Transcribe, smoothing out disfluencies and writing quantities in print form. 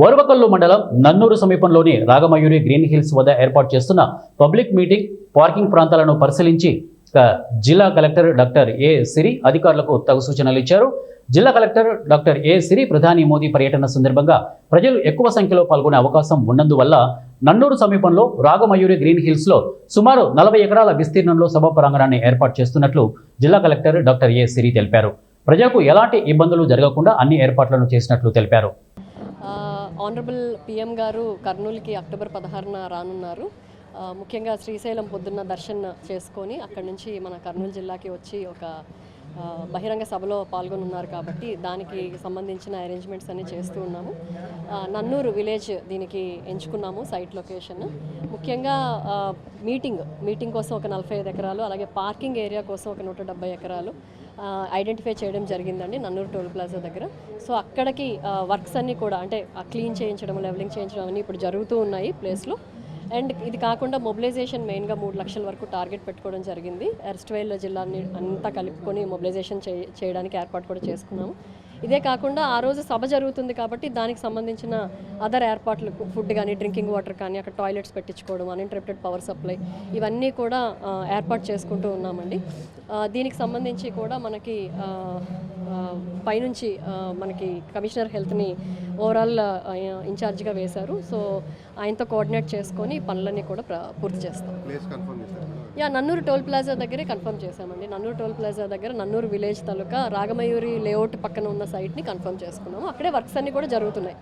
ఓర్వకల్లు మండలం నన్నూరు సమీపంలోని Ragamayuri green hills వద్ద ఏర్పాటు చేస్తున్న పబ్లిక్ మీటింగ్ పార్కింగ్ ప్రాంతాలను పరిశీలించి జిల్లా కలెక్టర్ డాక్టర్ ఏ సిరి అధికారులకు తగు సూచనలు ఇచ్చారు. జిల్లా కలెక్టర్ డాక్టర్ ఏ సిరి ప్రధాని మోదీ పర్యటన సందర్భంగా ప్రజలు ఎక్కువ సంఖ్యలో పాల్గొనే అవకాశం ఉన్నందువల్ల నన్నూరు సమీపంలో రాగమయూరి గ్రీన్ హిల్స్లో సుమారు 40 ఎకరాల విస్తీర్ణంలో సభా ప్రాంగణాన్ని ఏర్పాటు చేస్తున్నట్లు జిల్లా కలెక్టర్ డాక్టర్ ఏ సిరి తెలిపారు. ప్రజలకు ఎలాంటి ఇబ్బందులు జరగకుండా అన్ని ఏర్పాట్లను చేసినట్లు తెలిపారు. ఆనరబుల్ పిఎం గారు కర్నూలుకి అక్టోబర్ 16న రానున్నారు. ముఖ్యంగా శ్రీశైలం పొద్దున్న దర్శనం చేసుకొని అక్కడి నుంచి మన కర్నూలు జిల్లాకి వచ్చి ఒక బహిరంగ సభలో పాల్గొనున్నారు కాబట్టి దానికి సంబంధించిన అరేంజ్మెంట్స్ అన్నీ చేస్తూ ఉన్నాము. నన్నూరు విలేజ్ దీనికి ఎంచుకున్నాము సైట్ లొకేషన్. ముఖ్యంగా మీటింగ్ కోసం ఒక 45 ఎకరాలు, అలాగే పార్కింగ్ ఏరియా కోసం ఒక 170 ఎకరాలు ఐడెంటిఫై చేయడం జరిగిందండి నన్నూరు టోల్ ప్లాజా దగ్గర. సో అక్కడికి వర్క్స్ అన్నీ కూడా అంటే క్లీన్ చేయించడం, లెవెలింగ్ చేయించడం అన్నీ ఇప్పుడు జరుగుతూ ఉన్నాయి ప్లేస్లో. అండ్ ఇది కాకుండా మొబిలైజేషన్ మెయిన్గా 3 లక్షల వరకు టార్గెట్ పెట్టుకోవడం జరిగింది. ఎర్స్ట్వైల్ జిల్లాని అంతా కలుపుకొని మొబిలైజేషన్ చేయడానికి ఏర్పాటు కూడా చేసుకున్నాము. ఇదే కాకుండా ఆ రోజు సభ జరుగుతుంది కాబట్టి దానికి సంబంధించిన అదర్ ఏర్పాట్లు, ఫుడ్ కానీ, డ్రింకింగ్ వాటర్ కానీ, అక్కడ టాయిలెట్స్ పెట్టించుకోవడం, అన్ఇంటరప్టెడ్ పవర్ సప్లై, ఇవన్నీ కూడా ఏర్పాటు చేసుకుంటూ ఉన్నామండి. దీనికి సంబంధించి కూడా మనకి పైనుంచి మనకి కమిషనర్ హెల్త్ని ఓవరాల్ ఇన్ఛార్జ్గా వేశారు. సో ఆయనతో కోఆర్డినేట్ చేసుకొని పనులన్నీ కూడా పూర్తి చేస్తాం. నన్నూరు టోల్ ప్లాజా దగ్గరే కన్ఫర్మ్ చేశామండి. నన్నూరు టోల్ ప్లాజా దగ్గర నన్నూరు విలేజ్ తాలూకా రాగమయూరి లేఅవుట్ పక్కన ఉన్న సైట్ని కన్ఫర్మ్ చేసుకున్నాము. అక్కడే వర్క్స్ అన్నీ కూడా జరుగుతున్నాయి.